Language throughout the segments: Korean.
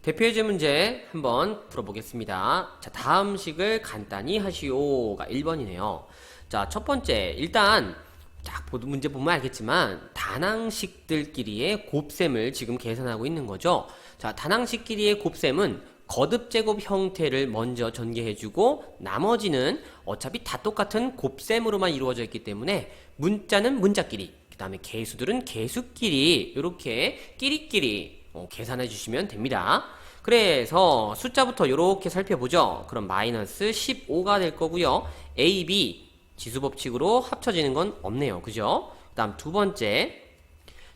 대표예제 문제 한번 풀어보겠습니다. 자, 다음 식을 간단히 하시오가 1번이네요. 자, 첫 번째, 일단 딱 문제 보면 알겠지만 다항식들끼리의 곱셈을 지금 계산하고 있는 거죠. 자, 다항식끼리의 곱셈은 거듭제곱 형태를 먼저 전개해주고 나머지는 어차피 다 똑같은 곱셈으로만 이루어져 있기 때문에 문자는 문자끼리, 그 다음에 개수들은 개수끼리 이렇게 끼리끼리 계산해 주시면 됩니다. 그래서 숫자부터 이렇게 살펴보죠. 그럼 마이너스 15가 될 거고요. A, B 지수법칙으로 합쳐지는 건 없네요. 그죠? 그 다음 두 번째,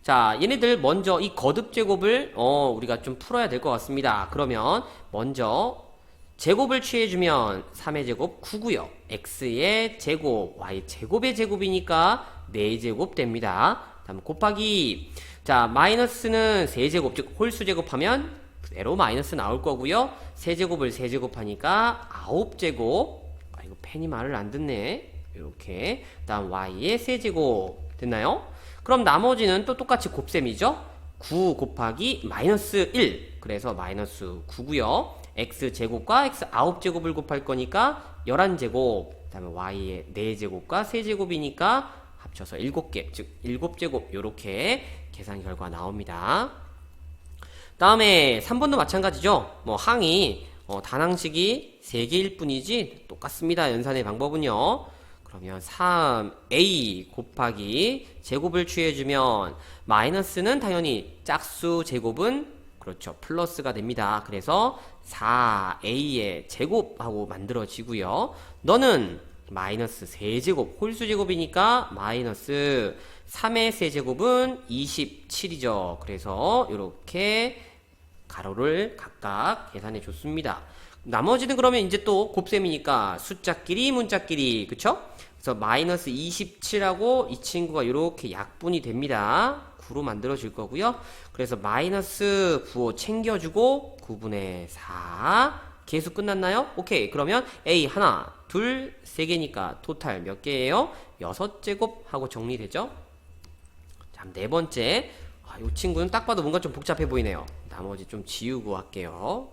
자, 얘네들 먼저 이 거듭제곱을 우리가 좀 풀어야 될 것 같습니다. 그러면 먼저 제곱을 취해주면 3의 제곱 9고요. x의 제곱, y 제곱의 제곱이니까 4제곱 됩니다. 다음 곱하기, 자, 마이너스는 세제곱, 즉 홀수 제곱하면 그대로 마이너스 나올 거고요. 세제곱을 세제곱하니까 9제곱. 아, 이거 펜이 말을 안 듣네. 이렇게. 다음 y의 세제곱 됐나요? 그럼 나머지는 또 똑같이 곱셈이죠. 9 곱하기 마이너스 1. 그래서 마이너스 9고요. x제곱과 x 9제곱을 곱할 거니까 11제곱. 그 다음에 y의 4제곱과 세제곱이니까 합쳐서 7개, 즉 7제곱 요렇게 계산 결과 나옵니다. 다음에 3번도 마찬가지죠. 뭐 항이 단항식이 3개일 뿐이지 똑같습니다. 연산의 방법은요. 그러면 3a 곱하기 제곱을 취해주면 마이너스는 당연히 짝수 제곱은 그렇죠. 플러스가 됩니다. 그래서 4a의 제곱하고 만들어지고요. 너는 마이너스 세제곱, 홀수 제곱이니까 마이너스 3의 세제곱은 27이죠. 그래서 이렇게 가로를 각각 계산해 줬습니다. 나머지는 그러면 이제 또 곱셈이니까 숫자끼리 문자끼리, 그쵸? 그래서 마이너스 27하고 이 친구가 이렇게 약분이 됩니다. 9로 만들어질 거고요. 그래서 마이너스 9호 챙겨주고 9분의 4 계수 끝났나요? 오케이. 그러면 A 하나, 둘, 세 개니까 토탈 몇 개예요? 6제곱 하고 정리되죠? 자, 네 번째. 이 친구는 딱 봐도 뭔가 좀 복잡해 보이네요. 나머지 좀 지우고 할게요.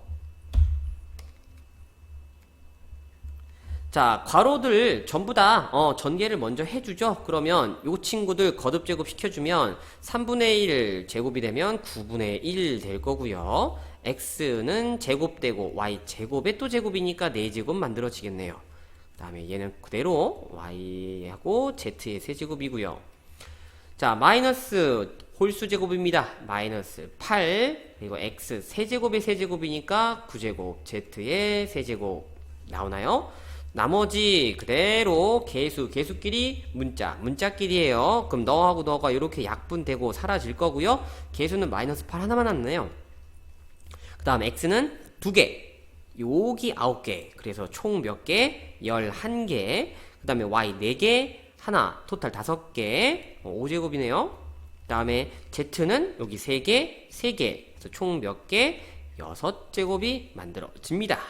자, 괄호들 전부 다 전개를 먼저 해주죠. 그러면 이 친구들 거듭제곱 시켜주면 3분의 1 제곱이 되면 9분의 1 될 거고요. x는 제곱되고 y 제곱에 또 제곱이니까 4제곱 만들어지겠네요. 그 다음에 얘는 그대로 y하고 z의 세제곱이고요. 자, 마이너스 홀수 제곱입니다. 마이너스 8 그리고 x 세제곱의 세제곱이니까 9제곱 z의 세제곱 나오나요? 나머지 그대로 개수끼리 문자끼리예요. 그럼 너하고 너가 이렇게 약분되고 사라질 거고요. 개수는 마이너스 8 하나만 남네요. 그 다음 x는 2개, 여기 9개, 그래서 총 몇 개? 11개. 그 다음에 y 4개, 하나, 토탈 5개, 5제곱이네요. 그 다음에 z는 여기 3개, 3개, 그래서 총 몇 개? 6제곱이 만들어집니다.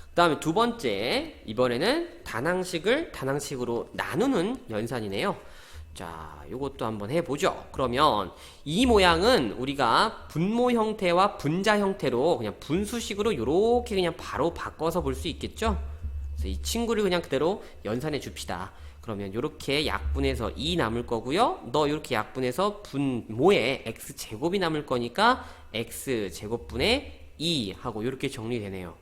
그 다음에 두 번째, 이번에는 단항식을 단항식으로 나누는 연산이네요. 자, 요것도 한번 해보죠. 그러면 이 모양은 우리가 분모 형태와 분자 형태로 그냥 분수식으로 요렇게 그냥 바로 바꿔서 볼 수 있겠죠? 그래서 이 친구를 그냥 그대로 연산해 줍시다. 그러면 요렇게 약분해서 2 남을 거고요. 너 요렇게 약분해서 분모에 x제곱이 남을 거니까 x제곱분의 2 하고 요렇게 정리되네요.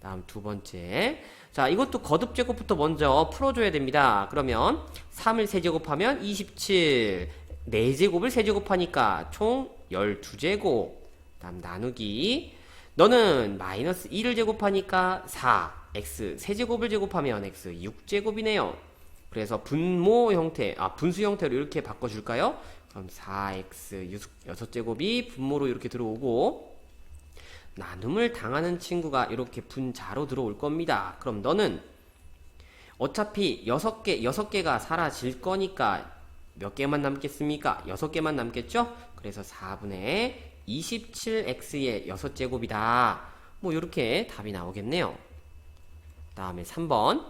다음 두 번째. 자, 이것도 거듭제곱부터 먼저 풀어줘야 됩니다. 그러면 3을 세제곱하면 27, 4제곱을 세제곱하니까 총 12제곱. 다음 나누기. 너는 마이너스 2를 제곱하니까 4, x 세제곱을 제곱하면 x 6제곱이네요. 그래서 분모 형태, 분수 형태로 이렇게 바꿔줄까요? 그럼 4x 6제곱이 분모로 이렇게 들어오고 나눔을 당하는 친구가 이렇게 분자로 들어올 겁니다. 그럼 너는 어차피 6개가 사라질 거니까 몇 개만 남겠습니까? 6개만 남겠죠? 그래서 4분의 27x의 6제곱이다. 뭐 이렇게 답이 나오겠네요. 다음에 3번.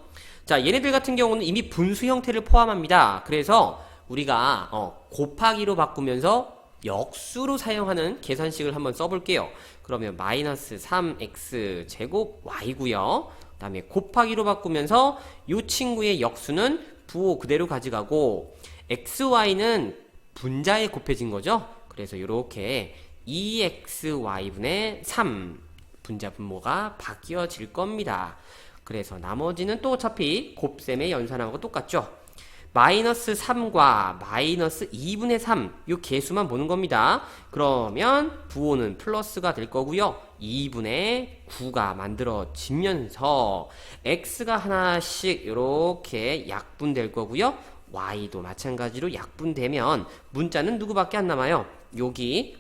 자, 얘네들 같은 경우는 이미 분수 형태를 포함합니다. 그래서 우리가 곱하기로 바꾸면서 역수로 사용하는 계산식을 한번 써볼게요. 그러면 마이너스 3x 제곱 y고요. 그 다음에 곱하기로 바꾸면서 이 친구의 역수는 부호 그대로 가져가고 xy는 분자에 곱해진 거죠. 그래서 이렇게 2xy분의 3 분자 분모가 바뀌어질 겁니다. 그래서 나머지는 또 어차피 곱셈의 연산하고 똑같죠. 마이너스 3과 마이너스 2분의 3 이 개수만 보는 겁니다. 그러면 부호는 플러스가 될 거고요. 2분의 9가 만들어지면서 x가 하나씩 이렇게 약분될 거고요. y도 마찬가지로 약분되면 문자는 누구밖에 안 남아요? 여기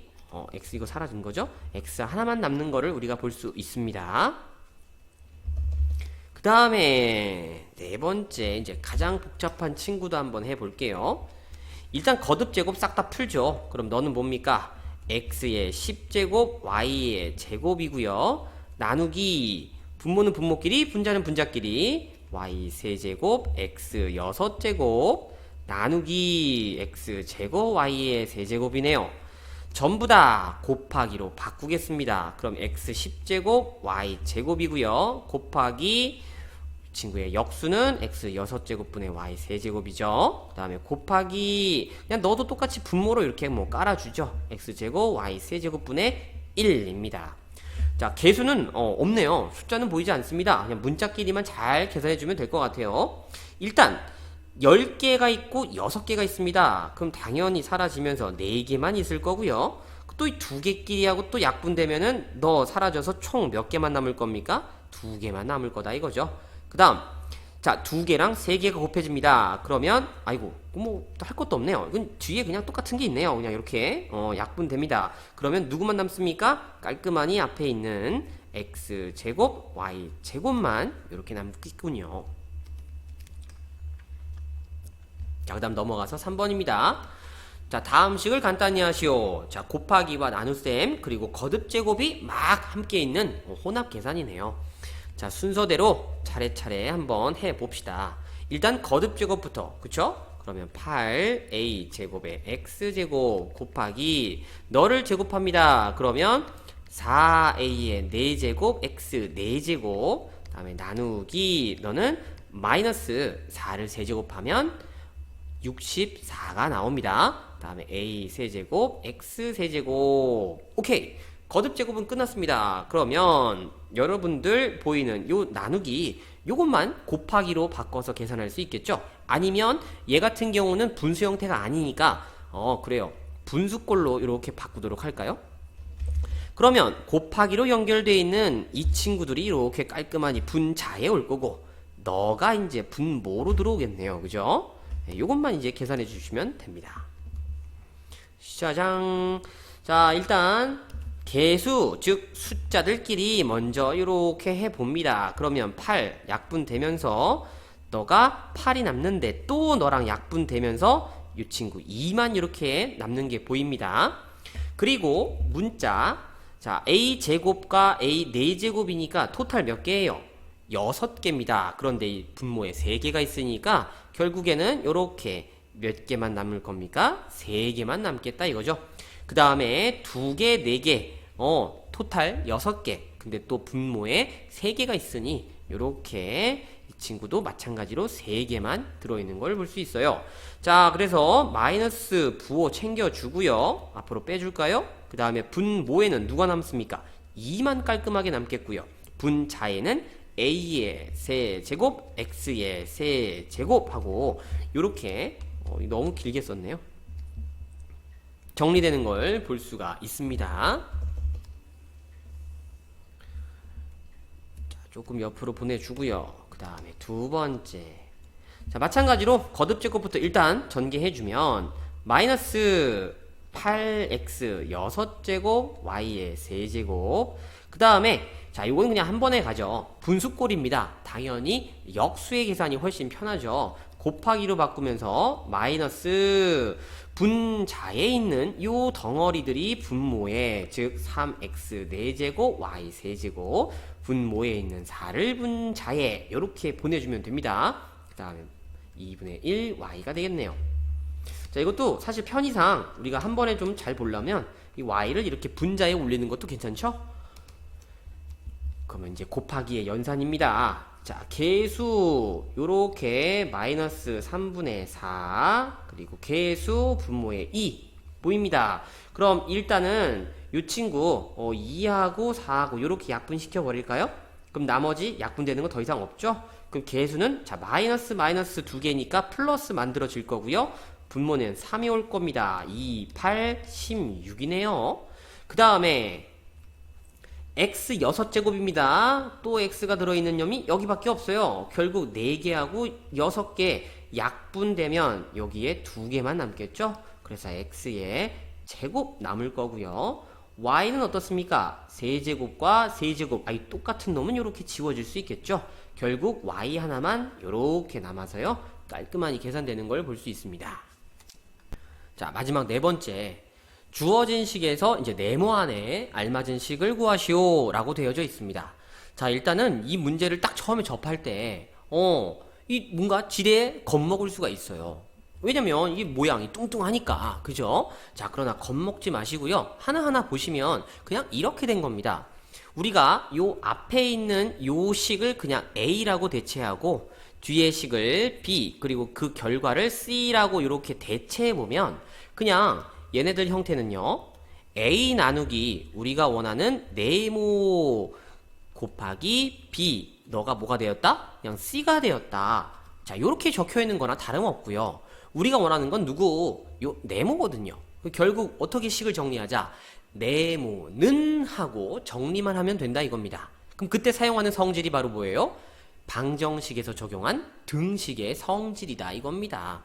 x 이거 사라진 거죠? x 하나만 남는 거를 우리가 볼 수 있습니다. 그 다음에 네 번째 이제 가장 복잡한 친구도 한번 해볼게요. 일단 거듭 제곱 싹 다 풀죠. 그럼 너는 뭡니까? x의 10제곱 y의 제곱이고요. 나누기 분모는 분모끼리 분자는 분자끼리 y 세제곱 x 6제곱 나누기 x 제곱 y의 세제곱이네요. 전부 다 곱하기로 바꾸겠습니다. 그럼 x 10제곱 y 제곱이고요. 곱하기 친구의 역수는 x 6제곱분의 y 3제곱이죠. 그 다음에 곱하기 그냥 너도 똑같이 분모로 이렇게 뭐 깔아주죠. x제곱 y 3제곱분의 1입니다. 자, 개수는 없네요. 숫자는 보이지 않습니다. 그냥 문자끼리만 잘 계산해주면 될 것 같아요. 일단 10개가 있고 6개가 있습니다. 그럼 당연히 사라지면서 4개만 있을 거고요. 또 이 2개끼리하고 또 약분되면은 너 사라져서 총 몇 개만 남을 겁니까? 2개만 남을 거다 이거죠. 그 다음 자 2개랑 3개가 곱해집니다. 그러면 아이고 뭐 할 것도 없네요. 이건 뒤에 그냥 똑같은 게 있네요. 그냥 이렇게 약분됩니다. 그러면 누구만 남습니까? 깔끔하니 앞에 있는 x제곱 y제곱만 이렇게 남겠군요. 자, 그 다음 넘어가서 3번입니다. 자, 다음 식을 간단히 하시오. 자, 곱하기와 나눗셈 그리고 거듭제곱이 막 함께 있는 혼합 계산이네요. 자, 순서대로 차례차례 한번 해봅시다. 일단 거듭제곱부터, 그쵸? 그러면 8a제곱에 x제곱 곱하기 너를 제곱합니다. 그러면 4a의 4제곱 x 4제곱 그 다음에 나누기 너는 마이너스 4를 세제곱하면 64가 나옵니다. 그 다음에 a 세제곱 x 세제곱 오케이. 거듭제곱은 끝났습니다. 그러면 여러분들 보이는 요 나누기 요것만 곱하기로 바꿔서 계산할 수 있겠죠? 아니면 얘 같은 경우는 분수 형태가 아니니까 그래요. 분수꼴로 이렇게 바꾸도록 할까요? 그러면 곱하기로 연결되어 있는 이 친구들이 이렇게 깔끔하니 분자에 올 거고 너가 이제 분모로 들어오겠네요. 그죠? 네, 요것만 이제 계산해 주시면 됩니다. 짜장. 자, 일단 개수, 즉 숫자들끼리 먼저 이렇게 해봅니다. 그러면 8 약분되면서 너가 8이 남는데 또 너랑 약분되면서 이 친구 2만 이렇게 남는 게 보입니다. 그리고 문자 자 a제곱과 a 4제곱이니까 토탈 몇 개예요? 6개입니다. 그런데 이 분모에 3개가 있으니까 결국에는 이렇게 몇 개만 남을 겁니까? 3개만 남겠다 이거죠. 그 다음에 2개, 4개 토탈 6개. 근데 또 분모에 3개가 있으니 이렇게 이 친구도 마찬가지로 3개만 들어있는 걸 볼 수 있어요. 자, 그래서 마이너스 부호 챙겨주고요. 앞으로 빼줄까요? 그 다음에 분모에는 누가 남습니까? 2만 깔끔하게 남겠고요. 분자에는 a의 세제곱, x의 세제곱하고 이렇게 너무 길게 썼네요. 정리되는 걸 볼 수가 있습니다. 자, 조금 옆으로 보내주고요. 그 다음에 두 번째. 자, 마찬가지로 거듭제곱부터 일단 전개해주면 마이너스 8x 6제곱 y의 세제곱 그 다음에 자 이건 그냥 한 번에 가죠. 분수꼴입니다. 당연히 역수의 계산이 훨씬 편하죠. 곱하기로 바꾸면서 마이너스 분자에 있는 요 덩어리들이 분모에 즉 3x 4제곱 y 세제곱 분모에 있는 4를 분자에 이렇게 보내주면 됩니다. 그 다음에 2분의 1 y가 되겠네요. 자, 이것도 사실 편의상 우리가 한 번에 좀 잘 보려면 이 y를 이렇게 분자에 올리는 것도 괜찮죠? 그러면 이제 곱하기의 연산입니다. 자, 계수 요렇게 마이너스 3분의 4 그리고 계수 분모의 2 보입니다. 그럼 일단은 요 친구 2하고 4하고 요렇게 약분시켜 버릴까요? 그럼 나머지 약분되는 거 더 이상 없죠? 그럼 계수는 자 마이너스 마이너스 두 개니까 플러스 만들어질 거고요. 분모는 3이 올 겁니다. 2, 8, 16이네요. 그 다음에 x 6제곱입니다. 또 x가 들어있는 놈이 여기밖에 없어요. 결국 4개하고 6개 약분되면 여기에 2개만 남겠죠? 그래서 x의 제곱 남을 거고요. y는 어떻습니까? 세제곱과 세제곱 아이 똑같은 놈은 이렇게 지워질 수 있겠죠? 결국 y 하나만 이렇게 남아서요. 깔끔하게 계산되는 걸 볼 수 있습니다. 자, 마지막 네 번째. 주어진 식에서 이제 네모 안에 알맞은 식을 구하시오 라고 되어져 있습니다. 자, 일단은 이 문제를 딱 처음에 접할 때 이 뭔가 지레 겁먹을 수가 있어요. 왜냐면 이 모양이 뚱뚱하니까. 그죠? 자, 그러나 겁먹지 마시고요. 하나하나 보시면 그냥 이렇게 된 겁니다. 우리가 요 앞에 있는 요 식을 그냥 A라고 대체하고 뒤에 식을 B 그리고 그 결과를 C라고 이렇게 대체해보면 그냥 얘네들 형태는요. A 나누기 우리가 원하는 네모 곱하기 B 너가 뭐가 되었다? 그냥 C가 되었다. 자, 요렇게 적혀 있는 거나 다름없고요. 우리가 원하는 건 누구? 요 네모거든요. 결국 어떻게 식을 정리하자? 네모는 하고 정리만 하면 된다 이겁니다. 그럼 그때 사용하는 성질이 바로 뭐예요? 방정식에서 적용한 등식의 성질이다 이겁니다.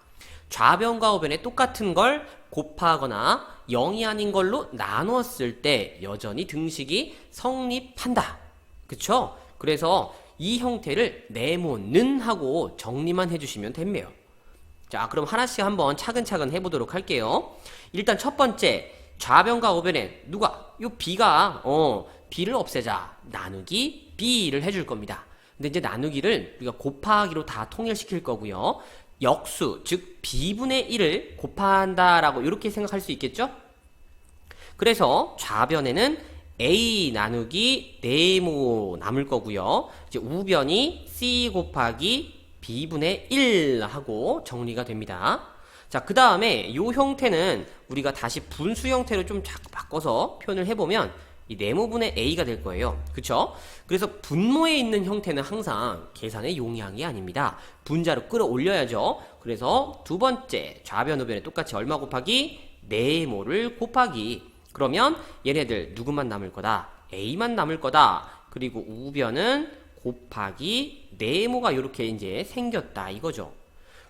좌변과 우변에 똑같은 걸 곱하거나 0이 아닌 걸로 나누었을 때 여전히 등식이 성립한다. 그쵸? 그래서 이 형태를 네모는 하고 정리만 해주시면 됩니다. 자, 그럼 하나씩 한번 차근차근 해보도록 할게요. 일단 첫 번째, 좌변과 우변에 누가? 요 b가 b를 없애자. 나누기 b를 해줄 겁니다. 근데 이제 나누기를 우리가 곱하기로 다 통일시킬 거고요. 역수, 즉 b분의 1을 곱한다라고 이렇게 생각할 수 있겠죠? 그래서 좌변에는 a 나누기 네모 남을 거고요. 이제 우변이 c 곱하기 b분의 1 하고 정리가 됩니다. 자, 그 다음에 요 형태는 우리가 다시 분수 형태로 좀 바꿔서 표현을 해보면 이 네모분의 a가 될 거예요. 그쵸? 그래서 분모에 있는 형태는 항상 계산의 용량이 아닙니다. 분자로 끌어올려야죠. 그래서 두 번째 좌변 우변에 똑같이 얼마 곱하기 네모를 곱하기 그러면 얘네들 누구만 남을 거다? a만 남을 거다. 그리고 우변은 곱하기 네모가 이렇게 이제 생겼다 이거죠.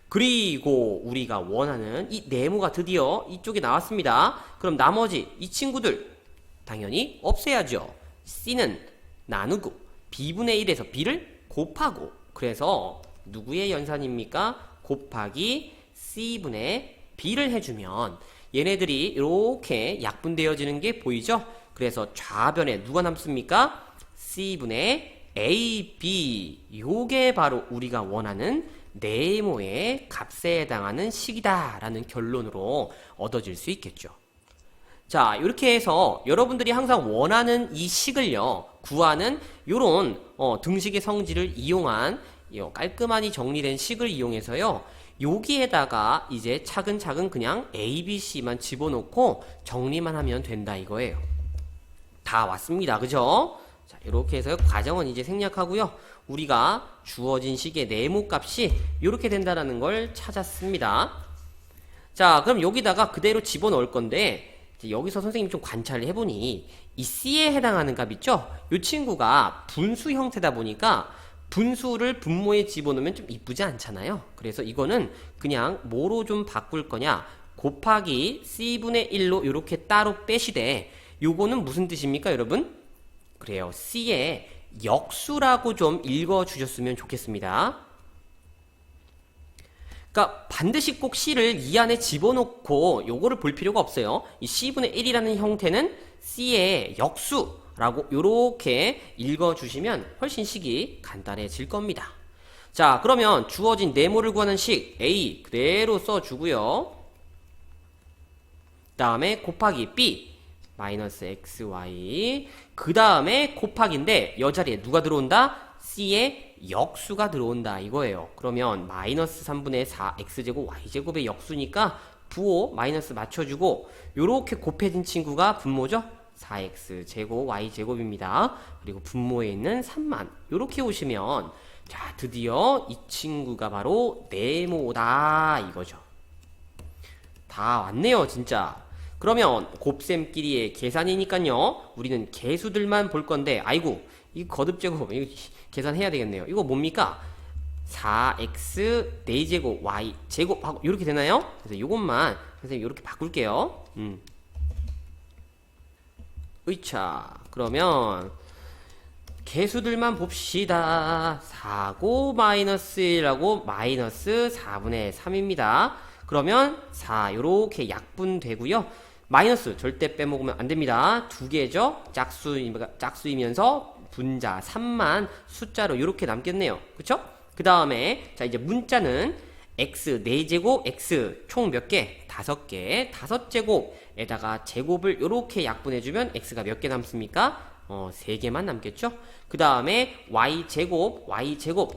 그리고 우리가 원하는 이 네모가 드디어 이쪽에 나왔습니다. 그럼 나머지 이 친구들 당연히 없애야죠. c는 나누고 b분의 1에서 b를 곱하고 그래서 누구의 연산입니까? 곱하기 c분의 b를 해주면 얘네들이 이렇게 약분되어지는 게 보이죠? 그래서 좌변에 누가 남습니까? c분의 ab 요게 바로 우리가 원하는 네모의 값에 해당하는 식이다 라는 결론으로 얻어질 수 있겠죠. 자, 이렇게 해서 여러분들이 항상 원하는 이 식을요 구하는 요런 등식의 성질을 이용한 깔끔하니 정리된 식을 이용해서요 여기에다가 이제 차근차근 그냥 A, B, C만 집어넣고 정리만 하면 된다 이거예요. 다 왔습니다. 그죠? 자, 이렇게 해서 과정은 이제 생략하고요. 우리가 주어진 식의 네모 값이 이렇게 된다는 걸 찾았습니다. 자, 그럼 여기다가 그대로 집어넣을 건데 여기서 선생님이 좀 관찰을 해보니 이 C에 해당하는 값 있죠? 이 친구가 분수 형태다 보니까 분수를 분모에 집어넣으면 좀 이쁘지 않잖아요. 그래서 이거는 그냥 뭐로 좀 바꿀 거냐 곱하기 c분의 1로 이렇게 따로 빼시되 요거는 무슨 뜻입니까 여러분? 그래요. c의 역수라고 좀 읽어주셨으면 좋겠습니다. 그러니까 반드시 꼭 c를 이 안에 집어넣고 요거를 볼 필요가 없어요. 이 c분의 1이라는 형태는 c의 역수 라고 요렇게 읽어주시면 훨씬 식이 간단해질 겁니다. 자, 그러면 주어진 네모를 구하는 식 A 그대로 써주고요. 다음에 곱하기 b 마이너스 xy 그 다음에 곱하기인데 이 자리에 누가 들어온다? c의 역수가 들어온다 이거예요. 그러면 마이너스 3분의 4 x제곱 y제곱의 역수니까 부호 마이너스 맞춰주고 요렇게 곱해진 친구가 분모죠? 4x 제곱 y 제곱입니다. 그리고 분모에 있는 3만 요렇게 오시면 자 드디어 이 친구가 바로 네모다 이거죠. 다 왔네요 진짜. 그러면 곱셈끼리의 계산이니까요 우리는 개수들만 볼 건데 아이고 이 거듭제곱 이거 계산해야 되겠네요. 이거 뭡니까? 4x 4제곱 y 제곱 하고 이렇게 되나요? 그래서 이것만 선생님 이렇게 바꿀게요. 으이차 그러면 개수들만 봅시다. 4고 마이너스 1하고 마이너스 4분의 3입니다. 그러면 4 요렇게 약분되고요. 마이너스 절대 빼먹으면 안됩니다. 두 개죠. 짝수이면서 분자 3만 숫자로 요렇게 남겠네요. 그쵸? 그 다음에 자 이제 문자는 x 4제곱 x 총 몇 개? 5개 5제곱에다가 제곱을 요렇게 약분해주면 x가 몇 개 남습니까? 3개만 남겠죠? 그 다음에 y제곱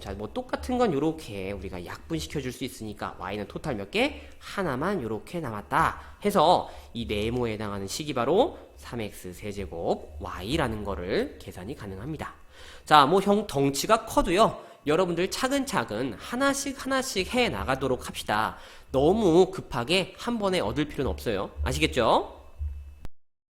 자 뭐 똑같은 건 요렇게 우리가 약분시켜 줄 수 있으니까 y는 토탈 몇 개? 하나만 요렇게 남았다 해서 이 네모에 해당하는 식이 바로 3x 세제곱 y라는 거를 계산이 가능합니다. 자 뭐 덩치가 커도요 여러분들 차근차근 하나씩 해 나가도록 합시다. 너무 급하게 한 번에 얻을 필요는 없어요. 아시겠죠?